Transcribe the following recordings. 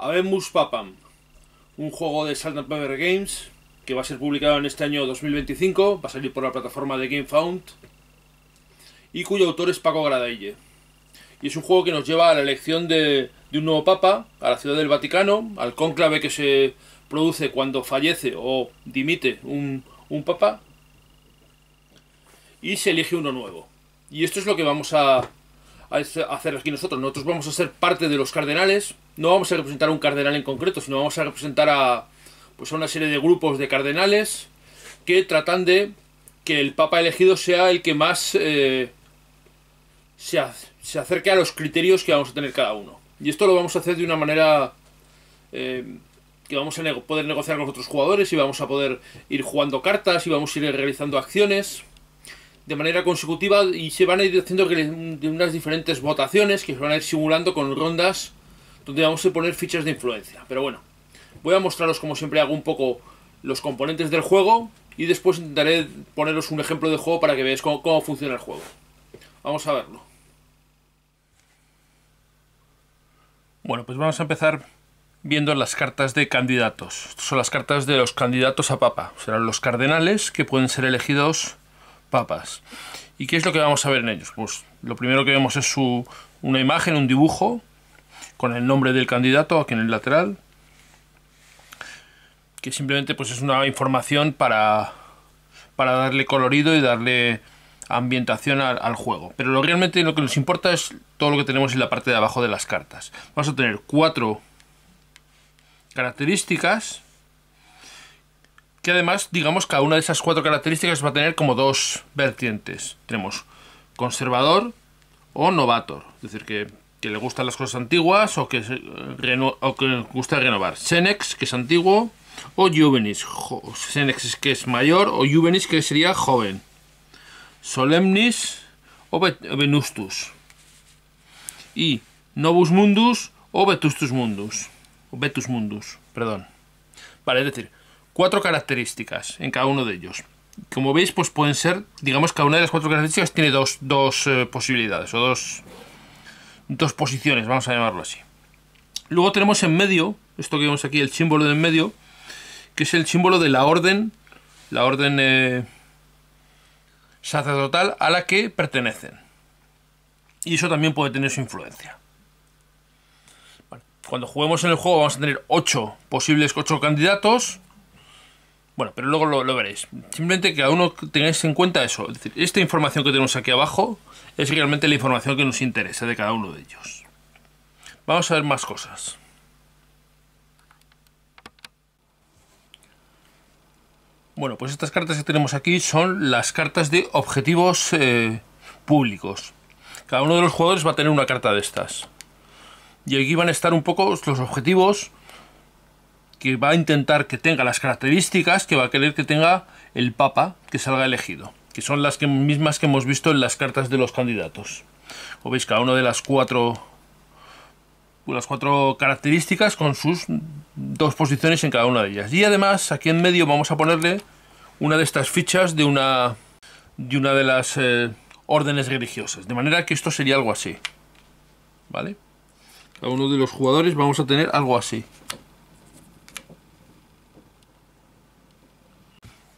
Habemus Papam, un juego de Salt and Pepper Games que va a ser publicado en este año 2025, va a salir por la plataforma de GameFound y cuyo autor es Paco Gradaille. Y es un juego que nos lleva a la elección de un nuevo papa, a la Ciudad del Vaticano, al cónclave que se produce cuando fallece o dimite un papa, y se elige uno nuevo. Y esto es lo que vamos a hacer aquí nosotros. Nosotros vamos a ser parte de los cardenales. No vamos a representar a un cardenal en concreto, sino vamos a representar a una serie de grupos de cardenales que tratan de que el papa elegido sea el que más se acerque a los criterios que vamos a tener cada uno. Y esto lo vamos a hacer de una manera que vamos a poder negociar con otros jugadores, y vamos a poder ir jugando cartas y vamos a ir realizando acciones de manera consecutiva, y se van a ir haciendo de unas diferentes votaciones que se van a ir simulando con rondas donde vamos a poner fichas de influencia. Pero bueno, voy a mostraros, como siempre hago, un poco los componentes del juego, y después intentaré poneros un ejemplo de juego para que veáis cómo funciona el juego. Vamos a verlo. Bueno, pues vamos a empezar viendo las cartas de candidatos. Estas son las cartas de los candidatos a papa. Serán los cardenales que pueden ser elegidos papas. ¿Y qué es lo que vamos a ver en ellos? Pues lo primero que vemos es una imagen, un dibujo con el nombre del candidato aquí en el lateral, que simplemente pues es una información para darle colorido y darle ambientación al juego. Pero realmente lo que nos importa es todo lo que tenemos en la parte de abajo de las cartas. Vamos a tener 4 características, que además, digamos, cada una de esas 4 características va a tener como 2 vertientes. Tenemos conservador o novator, es decir, que le gustan las cosas antiguas o que le gusta renovar. Senex, que es antiguo, o Juvenis. Senex, que es mayor, o Juvenis, que sería joven. Solemnis o Venustus. Y Novus Mundus o Vetustus Mundus. O Vetus Mundus, perdón. Vale, es decir, 4 características en cada uno de ellos. Como veis, pues pueden ser, digamos, cada una de las 4 características tiene dos posibilidades, o dos posiciones, vamos a llamarlo así. Luego tenemos en medio, esto que vemos aquí, el símbolo de en medio, que es el símbolo de la orden sacerdotal a la que pertenecen. Y eso también puede tener su influencia. Vale. Cuando juguemos en el juego vamos a tener 8 candidatos. Bueno, pero luego lo veréis. Simplemente que cada uno tengáis en cuenta eso. Es decir, esta información que tenemos aquí abajo es realmente la información que nos interesa de cada uno de ellos. Vamos a ver más cosas. Bueno, pues estas cartas que tenemos aquí son las cartas de objetivos públicos. Cada uno de los jugadores va a tener una carta de estas. Y aquí van a estar un poco los objetivos que va a intentar que tenga, las características que va a querer que tenga el papa que salga elegido, que son las mismas que hemos visto en las cartas de los candidatos. Como veis, cada una de las cuatro características con sus 2 posiciones en cada una de ellas. Y además, aquí en medio vamos a ponerle una de estas fichas de una de las órdenes religiosas. De manera que esto sería algo así. ¿Vale? Cada uno de los jugadores vamos a tener algo así.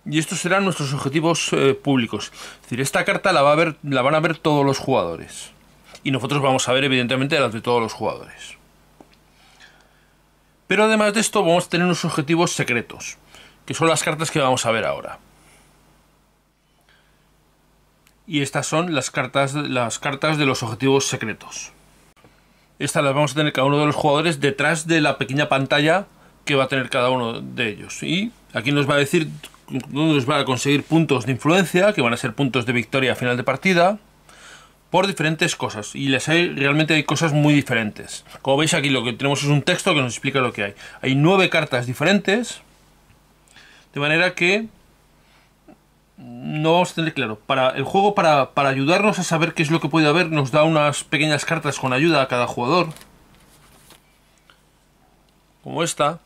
Y estos serán nuestros objetivos públicos. Es decir, esta carta la van a ver todos los jugadores. Y nosotros vamos a ver, evidentemente, las de todos los jugadores. Pero además de esto, vamos a tener unos objetivos secretos, que son las cartas que vamos a ver ahora. Y estas son las cartas de los objetivos secretos. Estas las vamos a tener cada uno de los jugadores detrás de la pequeña pantalla que va a tener cada uno de ellos. Y aquí nos va a decir dónde nos va a conseguir puntos de influencia, que van a ser puntos de victoria a final de partida, por diferentes cosas. Y realmente hay cosas muy diferentes. Como veis aquí, lo que tenemos es un texto que nos explica lo que hay. Hay 9 cartas diferentes, de manera que no vamos a tener claro. Para el juego, para ayudarnos a saber qué es lo que puede haber, nos da unas pequeñas cartas con ayuda a cada jugador, como esta,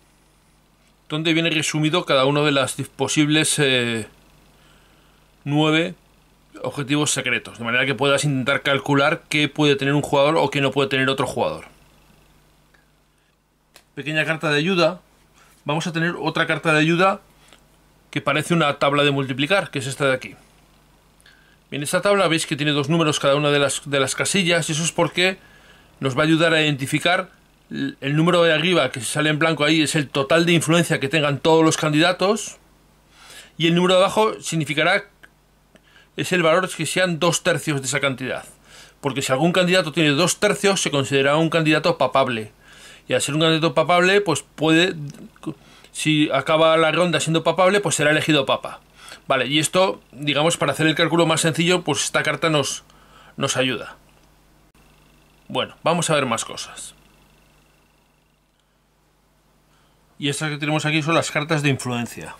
donde viene resumido cada uno de las posibles 9 objetivos secretos, de manera que puedas intentar calcular qué puede tener un jugador o qué no puede tener otro jugador. pequeña carta de ayuda, vamos a tener otra carta de ayuda que parece una tabla de multiplicar, que es esta de aquí. En esta tabla veis que tiene dos números cada una de las casillas, y eso es porque nos va a ayudar a identificar el número de arriba que sale en blanco ahí, es el total de influencia que tengan todos los candidatos, y el número de abajo significará, es el valor que sean 2/3 de esa cantidad, porque si algún candidato tiene 2/3 se considera un candidato papable, y al ser un candidato papable, pues puede, si acaba la ronda siendo papable, pues será elegido papa. Vale, y esto, digamos, para hacer el cálculo más sencillo, pues esta carta nos ayuda. Bueno, vamos a ver más cosas. Y estas que tenemos aquí son las cartas de influencia.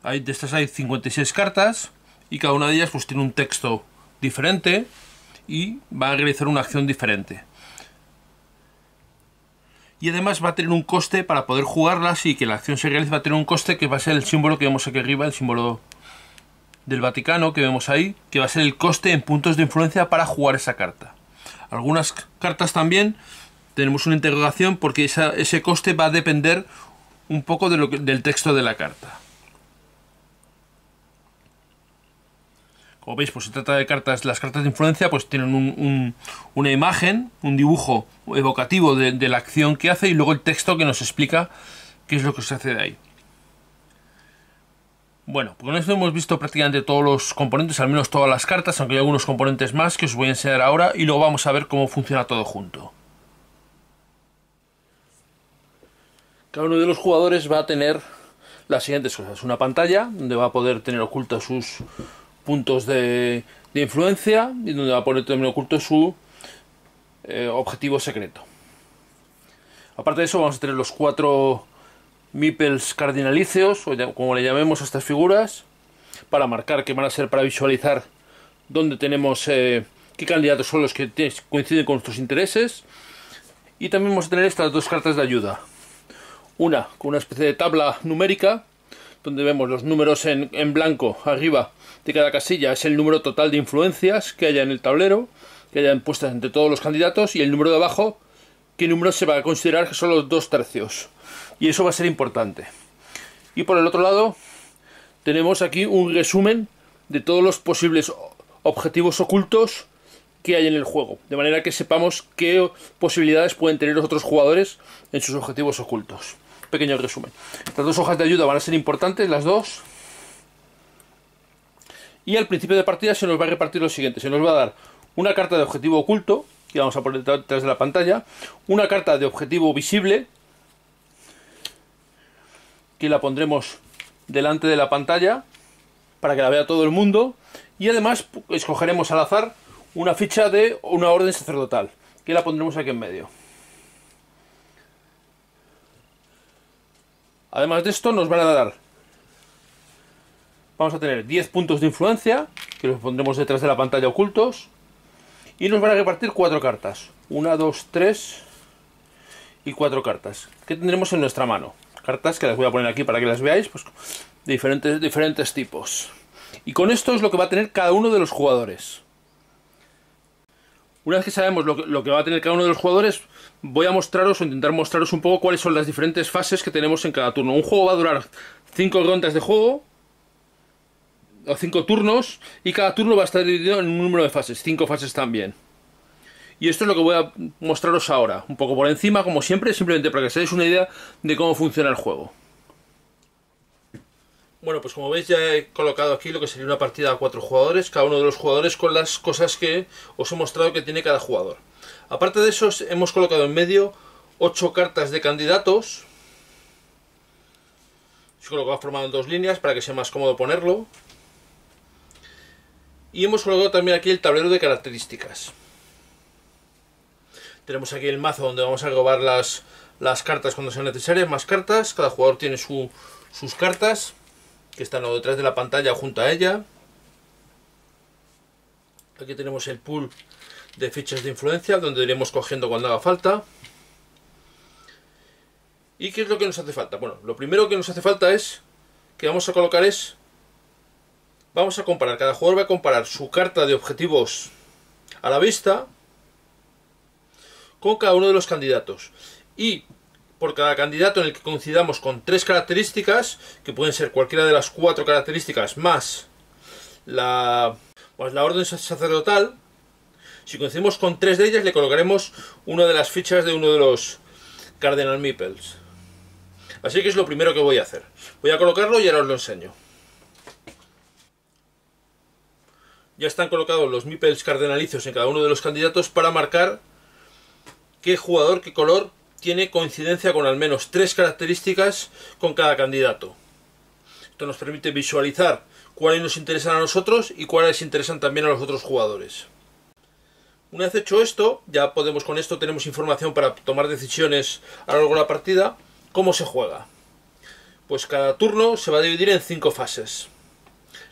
De estas hay 56 cartas, y cada una de ellas pues tiene un texto diferente y va a realizar una acción diferente. Y además va a tener un coste para poder jugarlas, y que la acción se realice va a tener un coste que va a ser el símbolo que vemos aquí arriba, el símbolo del Vaticano que vemos ahí, que va a ser el coste en puntos de influencia para jugar esa carta. Algunas cartas también tenemos una interrogación porque ese coste va a depender un poco del texto de la carta. Como veis, pues se trata de cartas, las cartas de influencia pues tienen una imagen, un dibujo evocativo de la acción que hace, y luego el texto que nos explica qué es lo que se hace de ahí. Bueno, pues con esto hemos visto prácticamente todos los componentes, al menos todas las cartas, aunque hay algunos componentes más que os voy a enseñar ahora, y luego vamos a ver cómo funciona todo junto. Cada uno de los jugadores va a tener las siguientes cosas: una pantalla donde va a poder tener ocultos sus puntos de influencia, y donde va a poner también oculto su objetivo secreto. Aparte de eso, vamos a tener los 4 meeples cardinalíceos, o como le llamemos a estas figuras, para marcar, que van a ser para visualizar dónde tenemos qué candidatos son los que coinciden con nuestros intereses. Y también vamos a tener estas dos cartas de ayuda, una con una especie de tabla numérica donde vemos los números en blanco arriba de cada casilla, es el número total de influencias que haya en el tablero, que hayan puestas entre todos los candidatos, y el número de abajo, qué número se va a considerar que son los 2/3. Y eso va a ser importante. Y por el otro lado tenemos aquí un resumen de todos los posibles objetivos ocultos que hay en el juego, de manera que sepamos qué posibilidades pueden tener los otros jugadores en sus objetivos ocultos. Pequeño resumen. Estas dos hojas de ayuda van a ser importantes, las dos. Y al principio de partida se nos va a repartir lo siguiente: se nos va a dar una carta de objetivo oculto, que vamos a poner detrás de la pantalla, una carta de objetivo visible, que la pondremos delante de la pantalla para que la vea todo el mundo, y además escogeremos al azar una ficha de una orden sacerdotal, que la pondremos aquí en medio. Además de esto nos van a dar, vamos a tener 10 puntos de influencia, que los pondremos detrás de la pantalla ocultos, y nos van a repartir 4 cartas, 1, 2, 3 y 4 cartas, que tendremos en nuestra mano. Cartas que las voy a poner aquí para que las veáis, pues de diferentes tipos. Y con esto es lo que va a tener cada uno de los jugadores. Una vez que sabemos lo que va a tener cada uno de los jugadores, voy a mostraros o intentar mostraros un poco cuáles son las diferentes fases que tenemos en cada turno. Un juego va a durar 5 rondas de juego, o 5 turnos, y cada turno va a estar dividido en un número de fases, 5 fases también. Y esto es lo que voy a mostraros ahora, un poco por encima, como siempre, simplemente para que os hagáis una idea de cómo funciona el juego. Bueno, pues como veis ya he colocado aquí lo que sería una partida a 4 jugadores, cada uno de los jugadores con las cosas que os he mostrado que tiene cada jugador. Aparte de eso, hemos colocado en medio 8 cartas de candidatos. Se colocado formado en 2 líneas para que sea más cómodo ponerlo. Y hemos colocado también aquí el tablero de características. Tenemos aquí el mazo donde vamos a robar las cartas cuando sean necesarias, más cartas. Cada jugador tiene sus cartas, que están o detrás de la pantalla o junto a ella. Aquí tenemos el pool de fichas de influencia, donde iremos cogiendo cuando haga falta. ¿Y qué es lo que nos hace falta? Bueno, lo primero que nos hace falta es, que vamos a colocar es, vamos a comparar, cada jugador va a comparar su carta de objetivos a la vista con cada uno de los candidatos. Y por cada candidato en el que coincidamos con 3 características, que pueden ser cualquiera de las 4 características más la orden sacerdotal. Si coincidimos con 3 de ellas, le colocaremos una de las fichas de uno de los Cardinal Meeples. Así que es lo primero que voy a hacer. Voy a colocarlo y ahora os lo enseño. Ya están colocados los Meeples cardenalicios en cada uno de los candidatos para marcar qué jugador, qué color tiene coincidencia con al menos 3 características con cada candidato. Esto nos permite visualizar cuáles nos interesan a nosotros y cuáles interesan también a los otros jugadores. Una vez hecho esto, ya podemos, con esto tenemos información para tomar decisiones a lo largo de la partida. ¿Cómo se juega? Pues cada turno se va a dividir en 5 fases.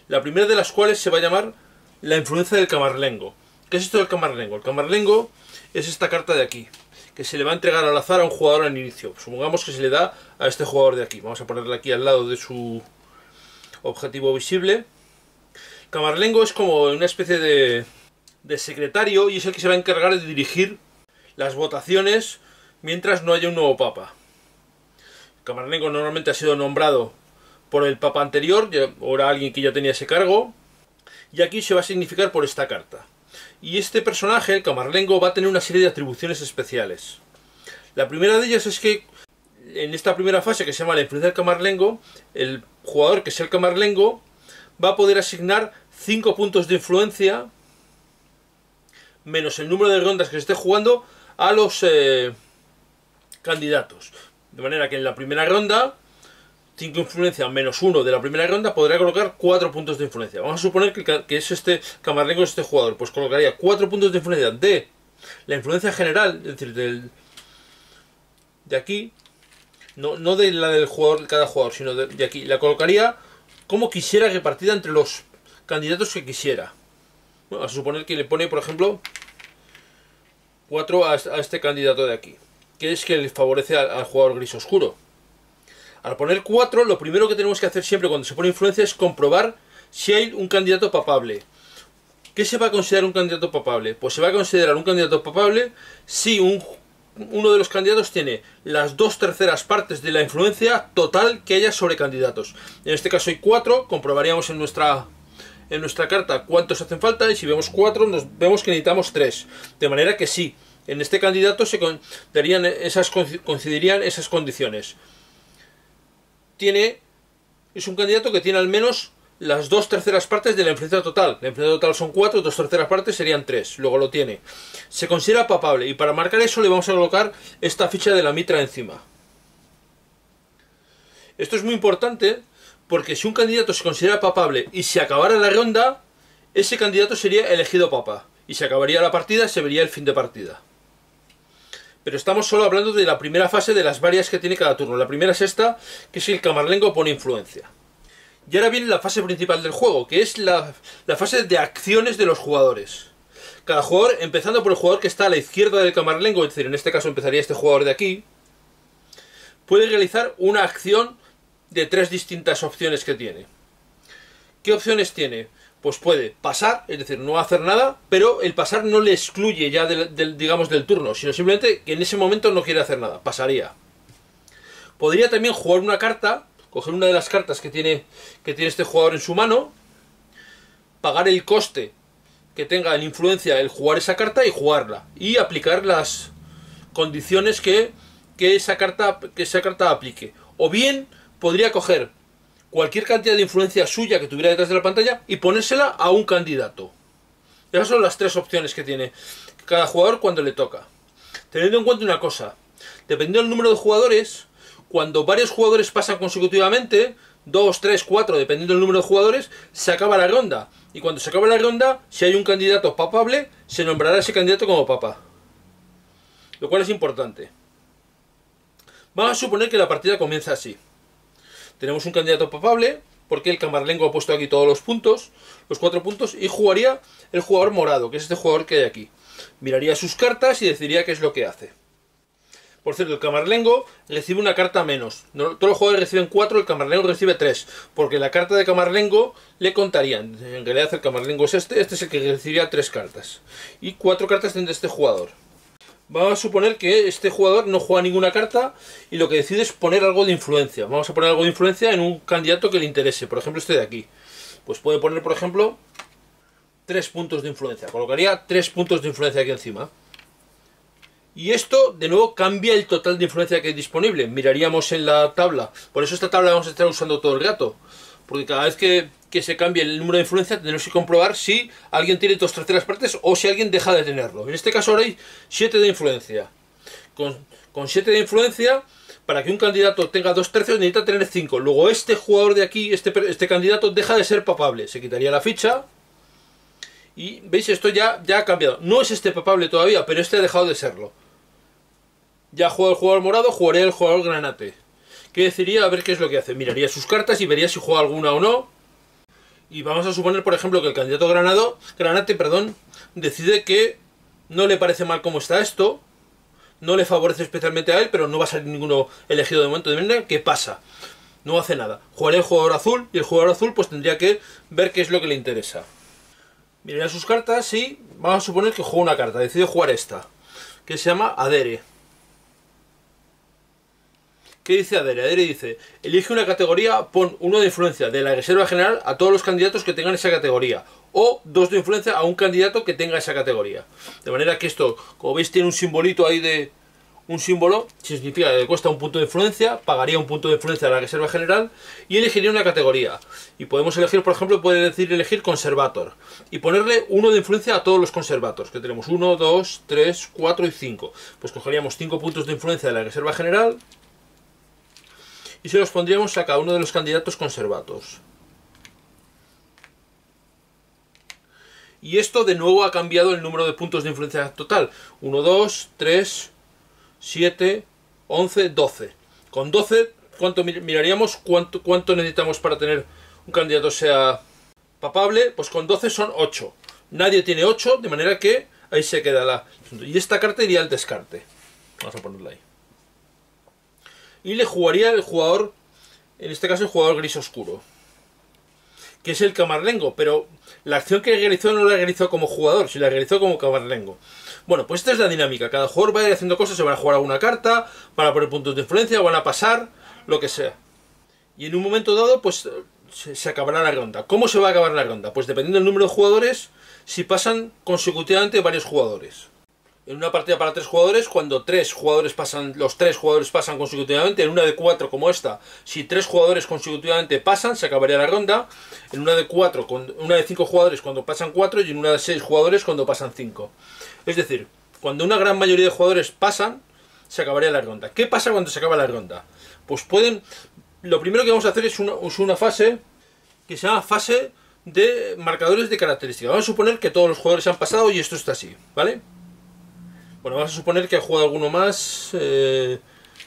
La primera de las cuales se va a llamar la influencia del camarlengo. ¿Qué es esto del camarlengo? El camarlengo es esta carta de aquí, que se le va a entregar al azar a un jugador al inicio. Supongamos que se le da a este jugador de aquí. Vamos a ponerle aquí al lado de su objetivo visible. Camarlengo es como una especie de secretario y es el que se va a encargar de dirigir las votaciones mientras no haya un nuevo papa. Camarlengo normalmente ha sido nombrado por el papa anterior, o era alguien que ya tenía ese cargo, y aquí se va a significar por esta carta. Y este personaje, el camarlengo, va a tener una serie de atribuciones especiales. La primera de ellas es que en esta primera fase, que se llama la influencia del camarlengo, el jugador que sea el camarlengo va a poder asignar 5 puntos de influencia menos el número de rondas que se esté jugando a los candidatos. De manera que en la primera ronda, 5 influencia menos 1 de la primera ronda, podrá colocar 4 puntos de influencia. Vamos a suponer que es este camarlengo, es este jugador. Pues colocaría 4 puntos de influencia de la influencia general, es decir, de aquí, no de la del jugador, de cada jugador, sino de aquí. La colocaría como quisiera, repartida entre los candidatos que quisiera. Bueno, a suponer que le pone, por ejemplo, 4 a este candidato de aquí, que es que le favorece al jugador gris oscuro. Al poner 4, lo primero que tenemos que hacer siempre cuando se pone influencia es comprobar si hay un candidato papable. ¿Qué se va a considerar un candidato papable? Pues se va a considerar un candidato papable si uno de los candidatos tiene las 2/3 partes de la influencia total que haya sobre candidatos. En este caso hay 4, comprobaríamos en nuestra carta cuántos hacen falta, y si vemos 4, vemos que necesitamos 3. De manera que sí, en este candidato se coincidirían esas condiciones. Es un candidato que tiene al menos las 2/3 partes de la influencia total. La influencia total son 4, 2/3 partes serían 3. Luego lo tiene. Se considera papable, y para marcar eso le vamos a colocar esta ficha de la mitra encima. Esto es muy importante porque si un candidato se considera papable y se acabara la ronda, ese candidato sería elegido papa. Y se acabaría la partida y se vería el fin de partida. Pero estamos solo hablando de la primera fase de las varias que tiene cada turno. La primera es esta, que es el camarlengo pone influencia. Y ahora viene la fase principal del juego, que es la fase de acciones de los jugadores. Cada jugador, empezando por el jugador que está a la izquierda del camarlengo, es decir, en este caso empezaría este jugador de aquí, puede realizar una acción de 3 distintas opciones que tiene. ¿Qué opciones tiene? Pues puede pasar, es decir, no hacer nada, pero el pasar no le excluye ya digamos del turno, sino simplemente que en ese momento no quiere hacer nada, pasaría. Podría también jugar una carta, coger una de las cartas que tiene este jugador en su mano, pagar el coste que tenga en influencia el jugar esa carta y jugarla, y aplicar las condiciones que esa carta aplique. O bien podría coger cualquier cantidad de influencia suya que tuviera detrás de la pantalla y ponérsela a un candidato. Esas son las 3 opciones que tiene cada jugador cuando le toca. Teniendo en cuenta una cosa, dependiendo del número de jugadores, cuando varios jugadores pasan consecutivamente, 2, 3, 4, dependiendo del número de jugadores, se acaba la ronda. Y cuando se acaba la ronda, si hay un candidato papable, se nombrará a ese candidato como papa. Lo cual es importante. Vamos a suponer que la partida comienza así. Tenemos un candidato papable, porque el camarlengo ha puesto aquí todos los puntos, los 4 puntos, y jugaría el jugador morado, que es este jugador que hay aquí. Miraría sus cartas y decidiría qué es lo que hace. Por cierto, el camarlengo recibe una carta menos. Todos los jugadores reciben 4, el camarlengo recibe 3, porque la carta de camarlengo le contarían. En realidad el camarlengo es este es el que recibiría 3 cartas. Y 4 cartas tendrá este jugador. Vamos a suponer que este jugador no juega ninguna carta y lo que decide es poner algo de influencia. Vamos a poner algo de influencia en un candidato que le interese. Por ejemplo, este de aquí. Pues puede poner, por ejemplo, 3 puntos de influencia. Colocaría 3 puntos de influencia aquí encima. Y esto, de nuevo, cambia el total de influencia que hay disponible. Miraríamos en la tabla. Por eso esta tabla vamos a estar usando todo el rato. Porque cada vez que se cambie el número de influencia, tenemos que comprobar si alguien tiene 2/3 partes o si alguien deja de tenerlo. En este caso ahora hay 7 de influencia. Con 7 de influencia, para que un candidato tenga 2/3 necesita tener 5. Luego este jugador de aquí, este candidato, deja de ser papable. Se quitaría la ficha. Y veis, esto ya ha cambiado. No es este papable todavía, pero este ha dejado de serlo. Ya juega el jugador morado, jugaría el jugador granate. ¿Qué deciría? A ver qué es lo que hace. Miraría sus cartas y vería si juega alguna o no. Y vamos a suponer, por ejemplo, que el candidato granate, decide que no le parece mal cómo está esto. No le favorece especialmente a él, pero no va a salir ninguno elegido de momento. De manera que pasa. No hace nada. Jugaría el jugador azul y el jugador azul pues tendría que ver qué es lo que le interesa. Miraría sus cartas y vamos a suponer que juega una carta. Decide jugar esta, que se llama Adere. ¿Qué dice Adere? Adere dice, elige una categoría, pon 1 de influencia de la reserva general a todos los candidatos que tengan esa categoría. O 2 de influencia a un candidato que tenga esa categoría. De manera que esto, como veis, tiene un simbolito ahí de... Un símbolo, significa que le cuesta 1 punto de influencia, pagaría 1 punto de influencia a la reserva general y elegiría una categoría. Y podemos elegir, por ejemplo, puede decir elegir Conservator. Y ponerle 1 de influencia a todos los Conservators, que tenemos 1, 2, 3, 4 y 5. Pues cogeríamos 5 puntos de influencia de la reserva general y se los pondríamos a cada uno de los candidatos Conservators. Y esto de nuevo ha cambiado el número de puntos de influencia total. 1, 2, 3, 7, 11, 12. Con 12, ¿cuánto miraríamos? ¿Cuánto necesitamos para tener un candidato sea papable? Pues con 12 son 8. Nadie tiene 8, de manera que ahí se queda la... Y esta carta iría al descarte. Vamos a ponerla ahí. Y le jugaría el jugador, en este caso el jugador gris oscuro, que es el camarlengo, pero la acción que realizó no la realizó como jugador, sino la realizó como camarlengo. Bueno, pues esta es la dinámica. Cada jugador va a ir haciendo cosas, se van a jugar alguna carta, van a poner puntos de influencia, van a pasar, lo que sea. Y en un momento dado, pues se acabará la ronda. ¿Cómo se va a acabar la ronda? Pues dependiendo del número de jugadores, si pasan consecutivamente varios jugadores. En una partida para 3 jugadores, cuando los 3 jugadores pasan consecutivamente, en una de 4 como esta, si 3 jugadores consecutivamente pasan, se acabaría la ronda. En una de 5 jugadores cuando pasan 4 y en una de 6 jugadores cuando pasan 5. Es decir, cuando una gran mayoría de jugadores pasan, se acabaría la ronda. ¿Qué pasa cuando se acaba la ronda? Pues lo primero que vamos a hacer es una fase que se llama fase de marcadores de características. Vamos a suponer que todos los jugadores han pasado y esto está así, ¿vale? Bueno, vamos a suponer que ha jugado alguno más.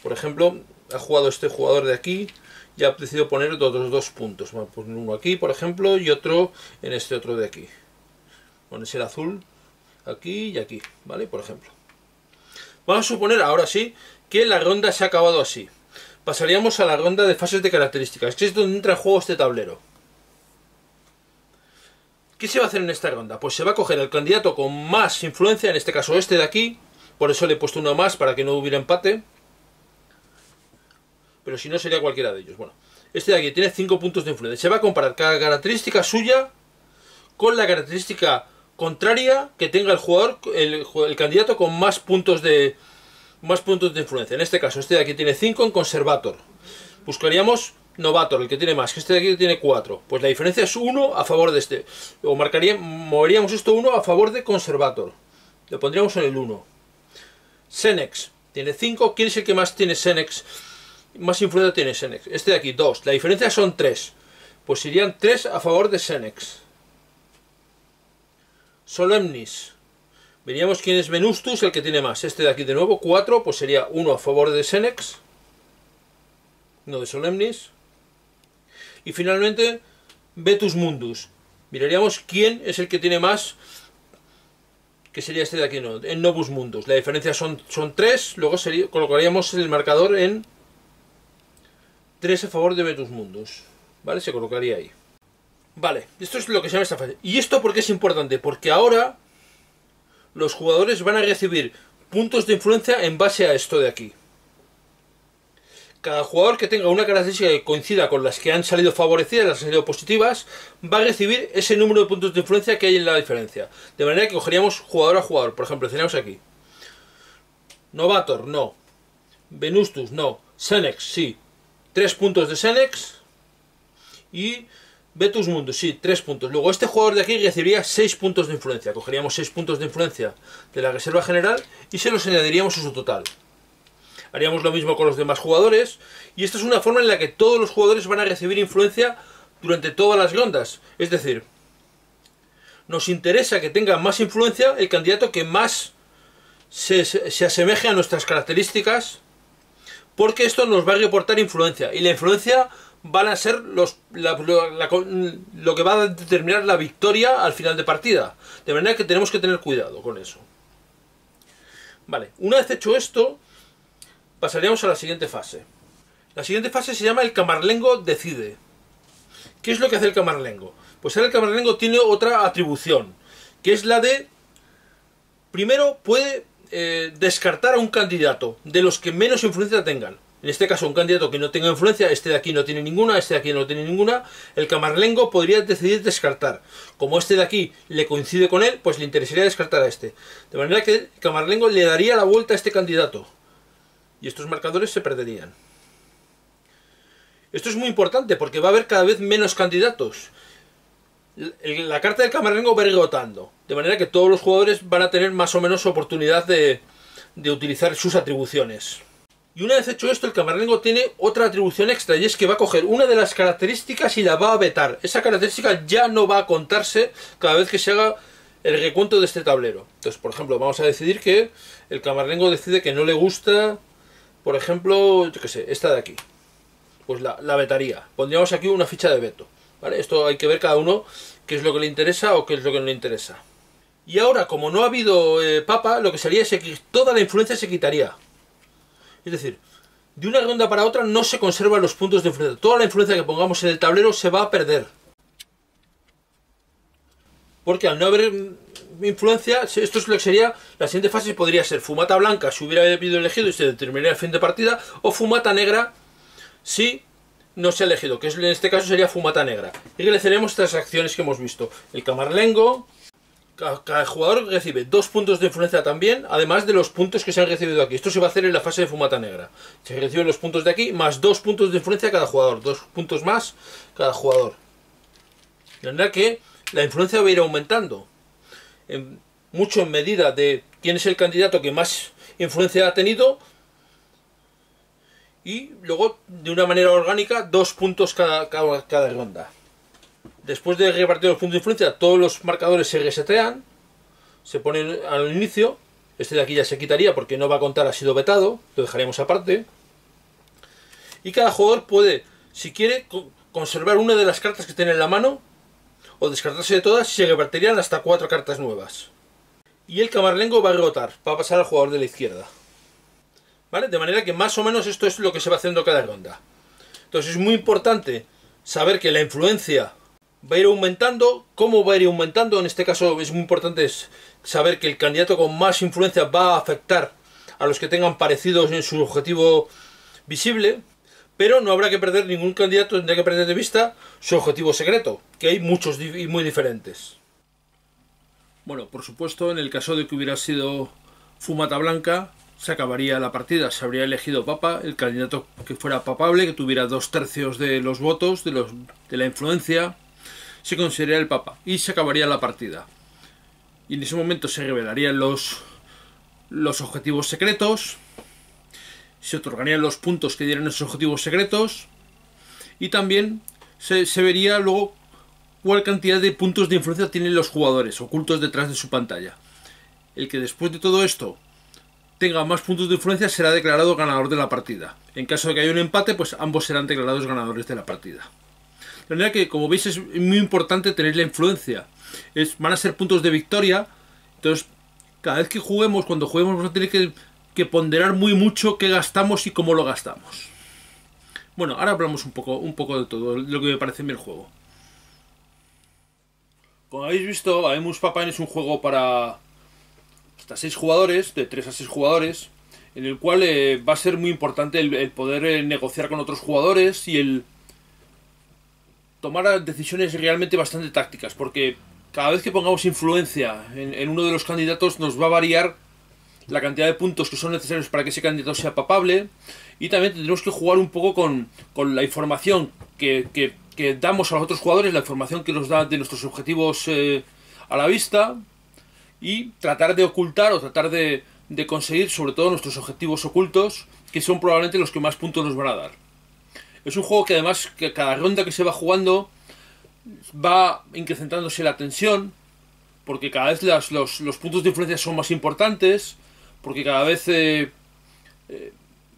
Por ejemplo, ha jugado este jugador de aquí y ha decidido poner otros 2 puntos. Vamos a poner uno aquí, por ejemplo, y otro en este otro de aquí. Bueno, es el azul aquí y aquí, ¿vale? Por ejemplo. Vamos a suponer, ahora sí, que la ronda se ha acabado así. Pasaríamos a la ronda de fases de características, que es donde entra en juego este tablero. ¿Qué se va a hacer en esta ronda? Pues se va a coger el candidato con más influencia, en este caso este de aquí. Por eso le he puesto uno más para que no hubiera empate. Pero si no sería cualquiera de ellos. Bueno, este de aquí tiene 5 puntos de influencia. Se va a comparar cada característica suya con la característica contraria que tenga el jugador, el candidato con más puntos de influencia. En este caso, este de aquí tiene 5 en Conservator. Buscaríamos Novator, el que tiene más, que este de aquí tiene 4. Pues la diferencia es 1 a favor de este. O moveríamos esto 1 a favor de Conservator. Le pondríamos en el 1. Senex tiene 5. ¿Quién es el que más tiene Senex? Más influencia tiene Senex. Este de aquí, 2. La diferencia son 3. Pues irían 3 a favor de Senex. Solemnis. Veríamos quién es Venustus, el que tiene más. Este de aquí de nuevo, 4. Pues sería 1 a favor de Senex. No de Solemnis. Y finalmente, Vetus Mundus. Miraríamos quién es el que tiene más, que sería este de aquí, no, en Novus Mundus. La diferencia son 3, luego colocaríamos el marcador en 3 a favor de Vetus Mundus. ¿Vale? Se colocaría ahí. Vale, esto es lo que se llama esta fase. ¿Y esto por qué es importante? Porque ahora los jugadores van a recibir puntos de influencia en base a esto de aquí. Cada jugador que tenga una característica que coincida con las que han salido favorecidas, las que han salido positivas, va a recibir ese número de puntos de influencia que hay en la diferencia. De manera que cogeríamos jugador a jugador. Por ejemplo, tenemos aquí Novator, no. Venustus, no. Senex, sí. 3 puntos de Senex. Y Vetus Mundus, sí, 3 puntos. Luego este jugador de aquí recibiría 6 puntos de influencia. Cogeríamos 6 puntos de influencia de la reserva general y se los añadiríamos a su total. Haríamos lo mismo con los demás jugadores. Y esta es una forma en la que todos los jugadores van a recibir influencia durante todas las rondas. Es decir, nos interesa que tenga más influencia el candidato que más se asemeje a nuestras características, porque esto nos va a reportar influencia. Y la influencia van a ser lo que va a determinar la victoria al final de partida. De manera que tenemos que tener cuidado con eso. Vale, una vez hecho esto, pasaríamos a la siguiente fase. La siguiente fase se llama el camarlengo decide. ¿Qué es lo que hace el camarlengo? Pues ahora el camarlengo tiene otra atribución, que es la de, primero, puede descartar a un candidato de los que menos influencia tengan. En este caso, un candidato que no tenga influencia, este de aquí no tiene ninguna, este de aquí no tiene ninguna, el camarlengo podría decidir descartar. Como este de aquí le coincide con él, pues le interesaría descartar a este. De manera que el camarlengo le daría la vuelta a este candidato. Y estos marcadores se perderían. Esto es muy importante porque va a haber cada vez menos candidatos. La carta del camarlengo va a ir rotando, de manera que todos los jugadores van a tener más o menos oportunidad de utilizar sus atribuciones. Y una vez hecho esto, el camarlengo tiene otra atribución extra, y es que va a coger una de las características y la va a vetar. Esa característica ya no va a contarse cada vez que se haga el recuento de este tablero. Entonces, por ejemplo, vamos a decidir que el camarlengo decide que no le gusta, por ejemplo, yo qué sé, esta de aquí. Pues la vetaría. Pondríamos aquí una ficha de veto. ¿Vale? Esto hay que ver cada uno qué es lo que le interesa o qué es lo que no le interesa. Y ahora, como no ha habido papa, lo que sería es que toda la influencia se quitaría. Es decir, de una ronda para otra no se conservan los puntos de influencia. Toda la influencia que pongamos en el tablero se va a perder. Porque al no haber influencia, esto es lo que sería, la siguiente fase podría ser fumata blanca si hubiera habido elegido y se determinaría el fin de partida, o fumata negra si no se ha elegido, que en este caso sería fumata negra. Y realizaremos estas acciones que hemos visto. El camarlengo, cada jugador recibe 2 puntos de influencia también, además de los puntos que se han recibido aquí. Esto se va a hacer en la fase de fumata negra. Se reciben los puntos de aquí, más 2 puntos de influencia cada jugador. 2 puntos más cada jugador. De manera que la influencia va a ir aumentando. Mucho en medida de quién es el candidato que más influencia ha tenido. Y luego, de una manera orgánica, 2 puntos cada ronda. Después de repartir los puntos de influencia, todos los marcadores se resetean, se ponen al inicio. Este de aquí ya se quitaría porque no va a contar, ha sido vetado, lo dejaremos aparte. Y cada jugador puede, si quiere, conservar una de las cartas que tiene en la mano, o descartarse de todas, y se repartirían hasta 4 cartas nuevas. Y el camarlengo va a rotar, va a pasar al jugador de la izquierda. ¿Vale? De manera que más o menos esto es lo que se va haciendo cada ronda. Entonces es muy importante saber que la influencia va a ir aumentando. ¿Cómo va a ir aumentando? En este caso es muy importante saber que el candidato con más influencia va a afectar a los que tengan parecidos en su objetivo visible. Pero no habrá que perder, ningún candidato tendrá que perder de vista su objetivo secreto, que hay muchos y muy diferentes. Bueno, por supuesto, en el caso de que hubiera sido fumata blanca, se acabaría la partida, se habría elegido papa, el candidato que fuera papable, que tuviera 2/3 de los votos, de la influencia, se consideraría el papa y se acabaría la partida. Y en ese momento se revelarían los objetivos secretos, se otorgarían los puntos que dieran esos objetivos secretos y también se vería luego cuál cantidad de puntos de influencia tienen los jugadores ocultos detrás de su pantalla. El que después de todo esto tenga más puntos de influencia será declarado ganador de la partida. En caso de que haya un empate, pues ambos serán declarados ganadores de la partida. De manera que, como veis, es muy importante tener la influencia. Van a ser puntos de victoria. Entonces, cada vez que juguemos, cuando juguemos, vamos a tener que ponderar muy mucho qué gastamos y cómo lo gastamos. Bueno, ahora hablamos un poco de todo, lo que me parece a mí el juego. Como habéis visto, Habemus Papam es un juego para hasta 6 jugadores, de 3 a 6 jugadores, en el cual va a ser muy importante el poder negociar con otros jugadores y el tomar decisiones realmente bastante tácticas, porque cada vez que pongamos influencia en uno de los candidatos nos va a variar la cantidad de puntos que son necesarios para que ese candidato sea papable, y también tendremos que jugar un poco con la información que damos a los otros jugadores, la información que nos da de nuestros objetivos a la vista, y tratar de ocultar o tratar de conseguir sobre todo nuestros objetivos ocultos, que son probablemente los que más puntos nos van a dar. Es un juego que además, que cada ronda que se va jugando va incrementándose la tensión, porque cada vez los puntos de influencia son más importantes, porque cada vez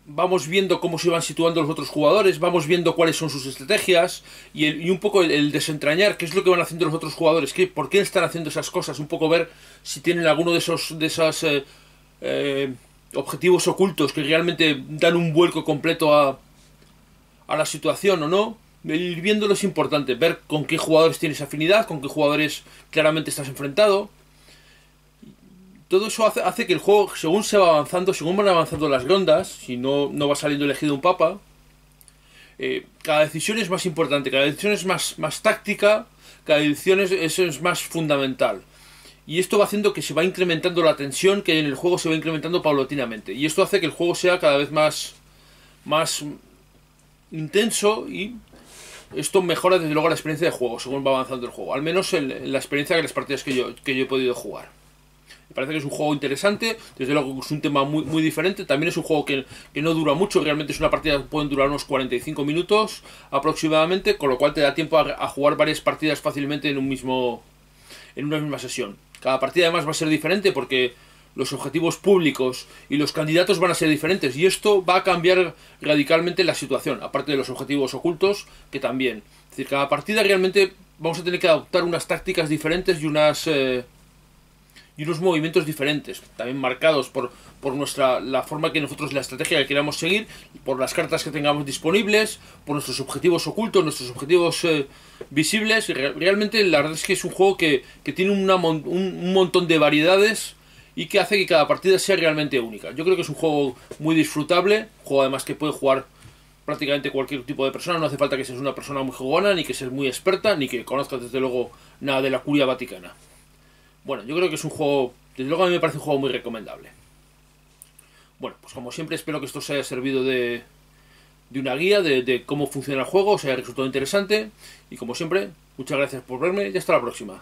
vamos viendo cómo se van situando los otros jugadores, vamos viendo cuáles son sus estrategias, y un poco el desentrañar qué es lo que van haciendo los otros jugadores, por qué están haciendo esas cosas, un poco ver si tienen alguno de esos objetivos ocultos que realmente dan un vuelco completo a la situación o no. Ir viéndolo es importante, ver con qué jugadores tienes afinidad, con qué jugadores claramente estás enfrentado. Todo eso hace que el juego, según se va avanzando, según van avanzando las rondas, si no va saliendo elegido un papa, cada decisión es más importante, cada decisión es más táctica, cada decisión es más fundamental. Y esto va haciendo que se va incrementando la tensión, que en el juego se va incrementando paulatinamente. Y esto hace que el juego sea cada vez más intenso, y esto mejora desde luego la experiencia de juego según va avanzando el juego. Al menos en la experiencia de las partidas que yo he podido jugar. Me parece que es un juego interesante, desde luego es un tema muy diferente. También es un juego que no dura mucho, realmente es una partida que pueden durar unos 45 minutos aproximadamente, con lo cual te da tiempo a jugar varias partidas fácilmente en una misma sesión. Cada partida además va a ser diferente porque los objetivos públicos y los candidatos van a ser diferentes, y esto va a cambiar radicalmente la situación, aparte de los objetivos ocultos, que también. Es decir, cada partida realmente vamos a tener que adoptar unas tácticas diferentes y unos movimientos diferentes, también marcados por la forma que nosotros, la estrategia que queramos seguir, por las cartas que tengamos disponibles, por nuestros objetivos ocultos, nuestros objetivos visibles. Realmente la verdad es que es un juego que tiene un montón de variedades, y que hace que cada partida sea realmente única. Yo creo que es un juego muy disfrutable, un juego además que puede jugar prácticamente cualquier tipo de persona. No hace falta que seas una persona muy jugona, ni que seas muy experta, ni que conozcas desde luego nada de la curia vaticana. Bueno, yo creo que es un juego, desde luego a mí me parece un juego muy recomendable. Bueno, pues como siempre espero que esto os haya servido de una guía de cómo funciona el juego, os haya resultado interesante, y como siempre, muchas gracias por verme y hasta la próxima.